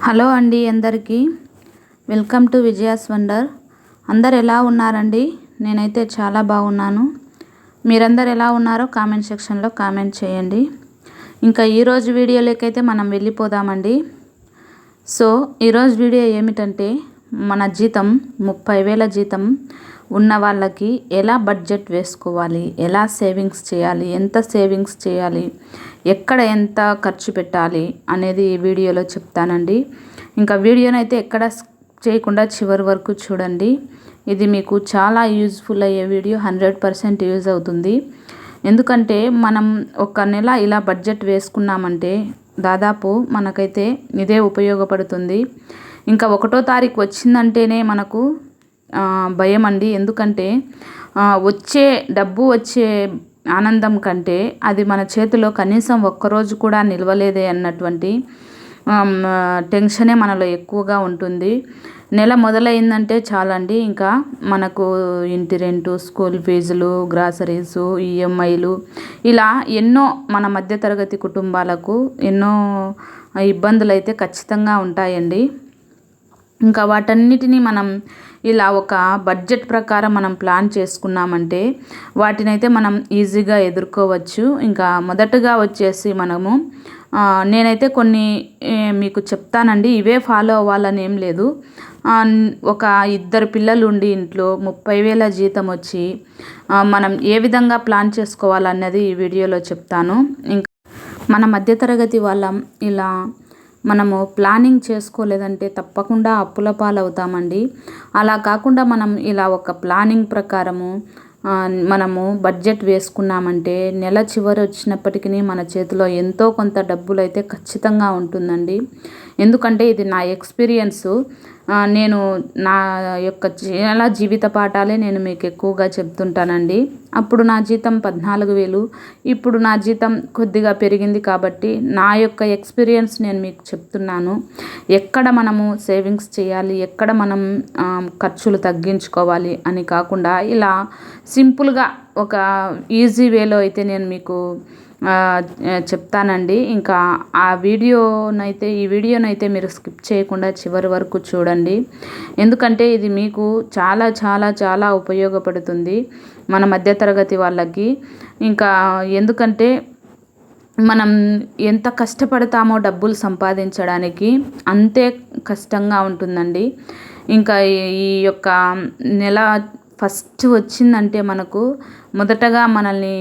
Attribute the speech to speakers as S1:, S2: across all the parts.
S1: Hello అండి అందరికీ welcome to Vijaya's wonder. అందరు ఎలా ఉన్నారండి? నేనైతే చాలా బాగున్నాను. మీరందరు ఎలా ఉన్నారో కామెంట్ సెక్షన్లో కామెంట్ చేయండి. ఇంకా ఈరోజు వీడియోలోకైతే మనం వెళ్ళిపోదామండి. సో ఈరోజు వీడియో ఏమిటంటే, మన జీతం 30,000 జీతం ఉన్న వాళ్ళకి ఎలా బడ్జెట్ వేసుకోవాలి, ఎలా సేవింగ్స్ చేయాలి, ఎంత సేవింగ్స్ చేయాలి, ఎక్కడ ఎంత ఖర్చు పెట్టాలి అనేది ఈ వీడియోలో చెప్తానండి. ఇంకా వీడియోనైతే ఎక్కడ చేయకుండా చివరి వరకు చూడండి. ఇది మీకు చాలా యూజ్ఫుల్ అయ్యే వీడియో, 100% యూజ్ అవుతుంది. ఎందుకంటే మనం ఒక నెల ఇలా బడ్జెట్ వేసుకున్నామంటే దాదాపు మనకైతే ఇదే ఉపయోగపడుతుంది. ఇంకా 1వ తారీఖు వచ్చిందంటేనే మనకు భయం అండి. ఎందుకంటే వచ్చే ఆనందం కంటే అది మన చేతిలో కనీసం ఒక్కరోజు కూడా నిలవలేదే అన్నటువంటి టెన్షనే మనలో ఎక్కువగా ఉంటుంది. నెల మొదలైందంటే చాలండి, ఇంకా మనకు ఇంటి రెంటు, స్కూల్ ఫీజులు, గ్రాసరీసు, ఈఎంఐలు, ఇలా ఎన్నో మన మధ్యతరగతి కుటుంబాలకు ఎన్నో ఇబ్బందులు అయితే ఖచ్చితంగా ఉంటాయండి. ఇంకా వాటన్నిటినీ మనం ఇలా ఒక బడ్జెట్ ప్రకారం మనం ప్లాన్ చేసుకున్నామంటే వాటినైతే మనం ఈజీగా ఎదుర్కోవచ్చు. ఇంకా మొదటగా వచ్చేసి నేనైతే కొన్ని మీకు చెప్తానండి. ఇవే ఫాలో అవ్వాలని ఏం లేదు. ఒక 2 పిల్లలు ఉండి ఇంట్లో 30,000 జీతం వచ్చి మనం ఏ విధంగా ప్లాన్ చేసుకోవాలన్నది ఈ వీడియోలో చెప్తాను. ఇంకా మన మధ్యతరగతి వాళ్ళం ఇలా మనము ప్లానింగ్ చేసుకోలేదంటే తప్పకుండా అప్పుల పాలవుతామండి. అలా కాకుండా మనం ఇలా ఒక ప్లానింగ్ ప్రకారము మనము బడ్జెట్ వేసుకున్నామంటే నెల చివరి వచ్చినప్పటికీ మన చేతిలో ఎంతో కొంత డబ్బులు అయితే ఖచ్చితంగా ఉంటుందండి. ఎందుకంటే ఇది నా ఎక్స్పీరియన్సు. నేను నా యొక్క చాలా జీవిత పాఠాలే నేను మీకు ఎక్కువగా చెప్తుంటానండి. అప్పుడు నా జీతం 14,000, ఇప్పుడు నా జీతం కొద్దిగా పెరిగింది కాబట్టి నా యొక్క ఎక్స్పీరియన్స్ నేను మీకు చెప్తున్నాను. ఎక్కడ మనము సేవింగ్స్ చేయాలి, ఎక్కడ మనం ఖర్చులు తగ్గించుకోవాలి అని కాకుండా ఇలా సింపుల్గా ఒక ఈజీ వేలో అయితే నేను మీకు చెప్తానండి. ఇంకా ఈ వీడియోనైతే మీరు స్కిప్ చేయకుండా చివరి వరకు చూడండి. ఎందుకంటే ఇది మీకు చాలా చాలా చాలా ఉపయోగపడుతుంది మన మధ్యతరగతి వాళ్ళకి. ఇంకా ఎందుకంటే మనం ఎంత కష్టపడతామో డబ్బులు సంపాదించడానికి అంతే కష్టంగా ఉంటుందండి. ఇంకా ఈ యొక్క నెల ఫస్ట్ వచ్చిందంటే మనకు మొదటగా మనల్ని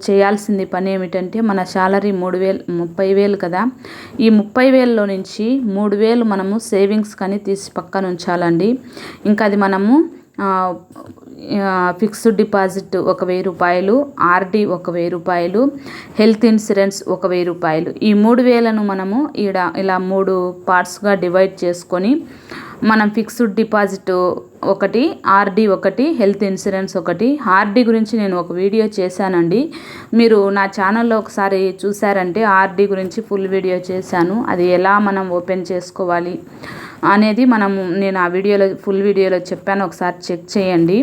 S1: చేయాల్సింది పని ఏమిటంటే, మన శాలరీ 30,000 కదా, ఈ 30,000లో నుంచి 3,000 మనము సేవింగ్స్ కానీ తీసి పక్కన ఉంచాలండి. ఇంకా అది మనము ఫిక్స్డ్ డిపాజిట్ 1,000 రూపాయలు, ఆర్డి 1,000 రూపాయలు, హెల్త్ ఇన్సూరెన్స్ 1,000 రూపాయలు, ఈ 3,000ను మనము ఇలా 3 పార్ట్స్గా డివైడ్ చేసుకొని మనం fixed deposit 1, RD 1, health insurance 1. RD గురించి నేను ఒక వీడియో చేశానండి. మీరు నా ఛానల్లో ఒకసారి చూసారంటే ఆర్డి గురించి ఫుల్ వీడియో చేశాను. అది ఎలా మనం ఓపెన్ చేసుకోవాలి అనేది నేను ఆ ఫుల్ వీడియోలో చెప్పాను, ఒకసారి చెక్ చేయండి.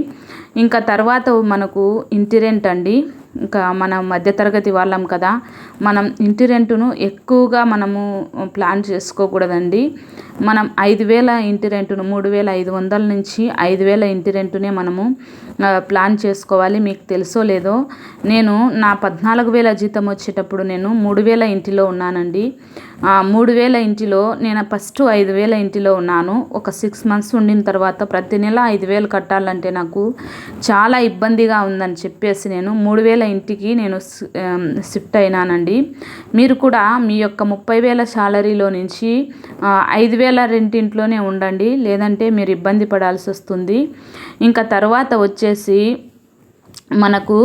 S1: ఇంకా తర్వాత మనకు ఇంటి రెంట్ అండి. ఇంకా మనం మధ్యతరగతి వాళ్ళం కదా, మనం ఇంటి రెంటును ఎక్కువగా మనము ప్లాన్ చేసుకోకూడదండి. మనం 5,000 ఇంటి రెంటును 3,500 నుంచి 5,000 ఇంటి రెంటునే మనము ప్లాన్ చేసుకోవాలి. మీకు తెలుసో లేదో, నేను నా 14,000 జీతం వచ్చేటప్పుడు నేను 3,000 ఇంటిలో ఉన్నానండి. 3,000 ఇంటిలో నేను ఫస్ట్ 5,000 ఇంటిలో ఉన్నాను. ఒక 6 months ఉండిన తర్వాత ప్రతి నెల 5,000 కట్టాలంటే నాకు చాలా ఇబ్బందిగా ఉందని చెప్పేసి నేను 3,000 ఇంటికి నేను షిఫ్ట్ అయినానండి. మీరు కూడా మీ యొక్క 30,000 శాలరీలో నుంచి 5,000 రెంటింట్లోనే ఉండండి, లేదంటే మీరు ఇబ్బంది పడాల్సి వస్తుంది. ఇంకా తర్వాత వచ్చేసి మనకు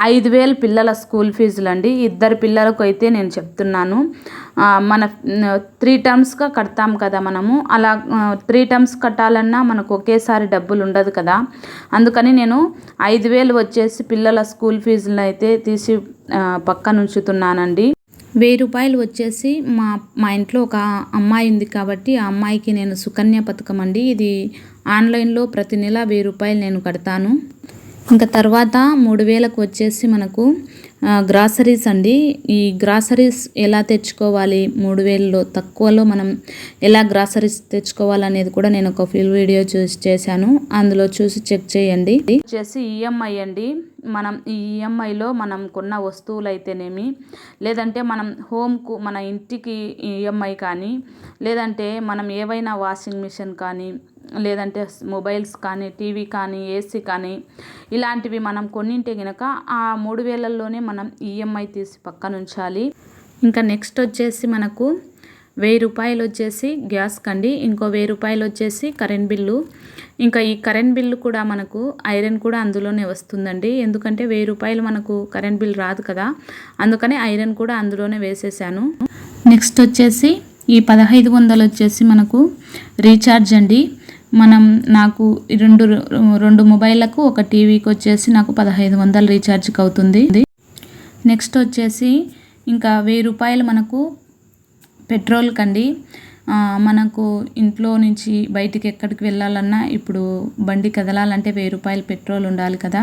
S1: 5,000 పిల్లల స్కూల్ ఫీజులు అండి. 2 పిల్లలకు అయితే నేను చెప్తున్నాను. మన 3 టర్మ్స్గా కడతాం కదా మనము, అలా 3 టర్మ్స్ కట్టాలన్నా మనకు ఒకేసారి డబ్బులు ఉండదు కదా. అందుకని నేను 5,000 వచ్చేసి పిల్లల స్కూల్ ఫీజులను అయితే తీసి పక్కన ఉంచుతున్నానండి. 1,000 రూపాయలు వచ్చేసి మా ఇంట్లో ఒక అమ్మాయి ఉంది కాబట్టి ఆ అమ్మాయికి నేను సుకన్య పథకం అండి, ఇది ఆన్లైన్లో ప్రతి నెల 1,000 రూపాయలు నేను కడతాను. ఇంకా తర్వాత 3000కు వచ్చేసి మనకు గ్రాసరీస్ అండి. ఈ గ్రాసరీస్ ఎలా తెచ్చుకోవాలి, 3000లో తక్కువలో మనం ఎలా గ్రాసరీస్ తెచ్చుకోవాలనేది కూడా నేను ఒక ఫుల్ వీడియో చేశాను, అందులో చూసి చెక్ చేయండి. వచ్చేసి ఈఎంఐ అండి. మనం ఈ ఈఎంఐలో మనం కొన్న వస్తువులు అయితేనేమి, లేదంటే మనం హోమ్కు మన ఇంటికి ఈఎంఐ కానీ, లేదంటే మనం ఏవైనా వాషింగ్ మిషన్ కానీ, లేదంటే మొబైల్స్ కానీ, టీవీ కానీ, ఏసీ కానీ ఇలాంటివి మనం కొన్నింటే కనుక ఆ 3000లోనే మనం ఈఎంఐ తీసి పక్కన ఉంచాలి. ఇంకా నెక్స్ట్ వచ్చేసి మనకు 1000 రూపాయలు వచ్చేసి గ్యాస్ కండి, ఇంకో 1000 రూపాయలు వచ్చేసి కరెంట్ బిల్లు. ఇంకా ఈ కరెంట్ బిల్లు కూడా మనకు ఐరన్ కూడా అందులోనే వస్తుందండి, ఎందుకంటే 1000 రూపాయలు మనకు కరెంట్ బిల్ రాదు కదా, అందుకని ఐరన్ కూడా అందులోనే వేసేసాను. నెక్స్ట్ వచ్చేసి ఈ 1500 వచ్చేసి మనకు రీఛార్జ్ అండి. నాకు రెండు మొబైళ్ళకు ఒక టీవీకి వచ్చేసి నాకు 1500 రీఛార్జ్కి అవుతుంది. నెక్స్ట్ వచ్చేసి ఇంకా 1000 రూపాయలు మనకు పెట్రోల్ కండి. మనకు ఇంట్లో నుంచి బయటికి ఎక్కడికి వెళ్ళాలన్నా ఇప్పుడు బండి కదలాలంటే 1000 రూపాయలు పెట్రోల్ ఉండాలి కదా,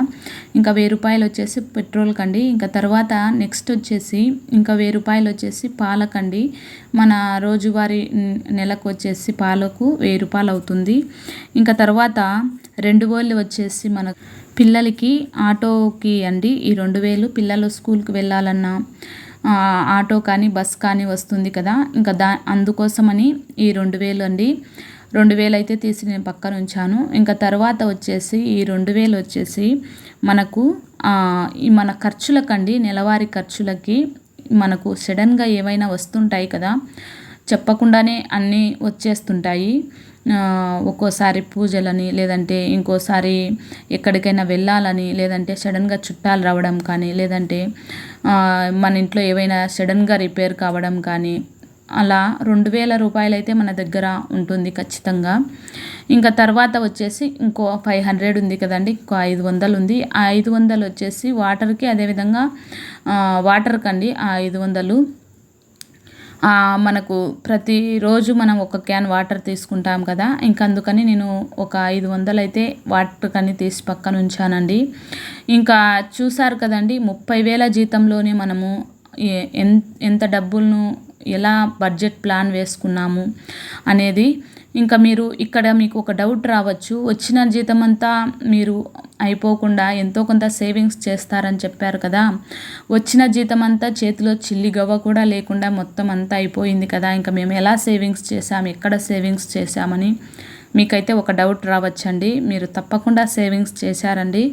S1: ఇంకా 1000 రూపాయలు వచ్చేసి పెట్రోల్ కండి. ఇంకా తర్వాత నెక్స్ట్ వచ్చేసి ఇంకా 1000 రూపాయలు వచ్చేసి పాలకండి. మన రోజువారీ నెలకు వచ్చేసి పాలకు 1000 రూపాయలు అవుతుంది. ఇంకా తర్వాత 2000 వచ్చేసి మన పిల్లలకి ఆటోకి అండి. ఈ 2000 పిల్లలు స్కూల్కి వెళ్ళాలన్నా ఆటో కానీ బస్ కానీ వస్తుంది కదా, ఇంకా అందుకోసమని ఈ 2000 అండి. 2000 అయితే తీసి నేను పక్కన ఉంచాను. ఇంకా తర్వాత వచ్చేసి ఈ 2000 వచ్చేసి మనకు మన ఖర్చులకండి, నెలవారీ ఖర్చులకి మనకు సడన్గా ఏవైనా వస్తుంటాయి కదా, చెప్పకుండానే అన్నీ వచ్చేస్తుంటాయి. ఒక్కోసారి పూజలని, లేదంటే ఇంకోసారి ఎక్కడికైనా వెళ్ళాలని, లేదంటే సడన్గా చుట్టాలు రావడం కానీ, లేదంటే మన ఇంట్లో ఏవైనా సడన్గా రిపేర్ కావడం కానీ, అలా 2000 రూపాయలు అయితే మన దగ్గర ఉంటుంది ఖచ్చితంగా. ఇంకా తర్వాత వచ్చేసి ఇంకో 500 ఉంది కదండి, ఇంకో 500 ఉంది. ఆ 500 వచ్చేసి వాటర్కి, అదేవిధంగా వాటర్కి అండి. ఆ 500 మనకు ప్రతిరోజు మనం ఒక క్యాన్ వాటర్ తీసుకుంటాం కదా, ఇంకా అందుకని నేను ఒక 500 అయితే వాటర్ కని తీసి పక్కన ఉంచానండి. ఇంకా చూసారు కదండి, 30,000 జీతంలోనే మనము ఎంత డబ్బులను ఎలా బడ్జెట్ ప్లాన్ వేసుకున్నాము అనేది. ఇంకా ఇక్కడ మీకు ఒక డౌట్ రావచ్చు, వచ్చిన జీతం అంతా మీరు అయిపోకుండా ఎంతో కొంత సేవింగ్స్ చేస్తారని చెప్పారు కదా, వచ్చిన జీతం అంతా చేతిలో చిల్లి గవ్వ కూడా లేకుండా మొత్తం అంతా అయిపోయింది కదా, ఇంకా మేము ఎలా సేవింగ్స్ చేసాము, ఎక్కడ సేవింగ్స్ చేసామని మీకైతే ఒక డౌట్ రావచ్చండి. మీరు తప్పకుండా సేవింగ్స్ చేశారండి.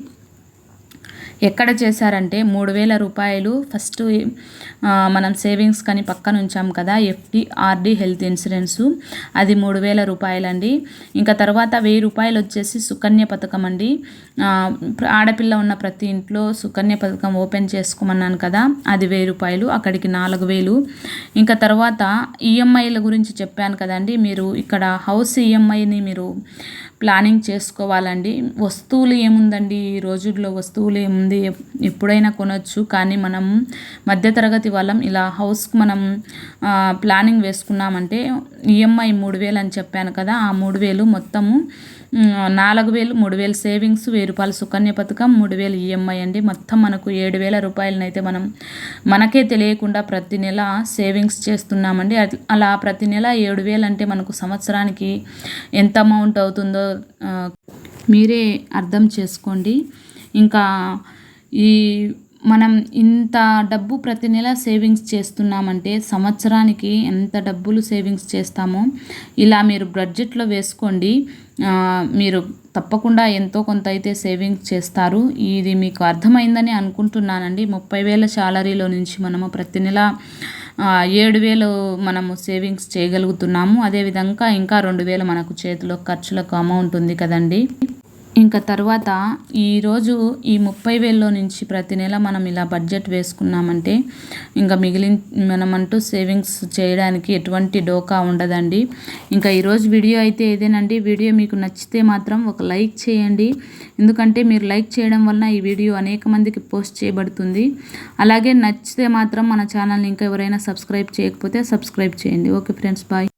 S1: ఎక్కడ చేశారంటే 3000 రూపాయలు ఫస్ట్ మనం సేవింగ్స్ కానీ పక్కన ఉంచాం కదా, ఎఫ్డి, ఆర్డి, హెల్త్ ఇన్సూరెన్సు, అది 3000 రూపాయలండి. ఇంకా తర్వాత 1000 రూపాయలు వచ్చేసి సుకన్య పథకం అండి. ఆడపిల్ల ఉన్న ప్రతి ఇంట్లో సుకన్య పథకం ఓపెన్ చేసుకోమన్నాను కదా, అది 1000 రూపాయలు, అక్కడికి 4000. ఇంకా తర్వాత ఈఎంఐల గురించి చెప్పాను కదండి, మీరు ఇక్కడ హౌస్ ఈఎంఐని మీరు ప్లానింగ్ చేసుకోవాలండి. వస్తువులు ఏముందండి, ఈ రోజుల్లో వస్తువులు ఏముంది, ఎప్పుడైనా కొనవచ్చు. కానీ మనం మధ్యతరగతి వాళ్ళం ఇలా హౌస్కి మనం ప్లానింగ్ వేసుకున్నామంటే ఈఎంఐ 3000 అని చెప్పాను కదా, ఆ 3000 మొత్తము 4000, 3000 సేవింగ్స్, 1000 రూపాయలు సుకన్య పథకం, 3000 ఈఎంఐ అండి. మొత్తం మనకు 7000 రూపాయలనైతే మనం మనకే తెలియకుండా ప్రతి నెల సేవింగ్స్ చేస్తున్నామండి. అలా ప్రతి నెల 7000 అంటే మనకు సంవత్సరానికి ఎంత అమౌంట్ అవుతుందో మీరే అర్థం చేసుకోండి. ఇంకా మనం ఇంత డబ్బు ప్రతి నెల సేవింగ్స్ చేస్తున్నామంటే సంవత్సరానికి ఎంత డబ్బులు సేవింగ్స్ చేస్తామో ఇలా మీరు బడ్జెట్లో వేసుకోండి. మీరు తప్పకుండా ఎంతో కొంత అయితే సేవింగ్స్ చేస్తారు. ఇది మీకు అర్థమైందని అనుకుంటున్నానండి. 30,000 శాలరీలో నుంచి మనము ప్రతి నెల 7,000 మనము సేవింగ్స్ చేయగలుగుతున్నాము. అదేవిధంగా ఇంకా 2,000 మనకు చేతిలో ఖర్చులకు అమౌంట్ ఉంది కదండి. ఇంకా తర్వాత ఈరోజు ఈ 30,000లో నుంచి ప్రతి నెల మనం ఇలా బడ్జెట్ వేసుకున్నామంటే ఇంకా మనమంటూ సేవింగ్స్ చేయడానికి ఎటువంటి డోకా ఉండదండి. ఇంకా ఈరోజు వీడియో అయితే ఇదేనండి. వీడియో మీకు నచ్చితే మాత్రం ఒక లైక్ చేయండి, ఎందుకంటే మీరు లైక్ చేయడం వలన ఈ వీడియో అనేక మందికి పోస్ట్ చేయబడుతుంది. అలాగే నచ్చితే మాత్రం మన ఛానల్ని ఇంకా ఎవరైనా సబ్స్క్రైబ్ చేయకపోతే సబ్స్క్రైబ్ చేయండి. Okay friends, bye.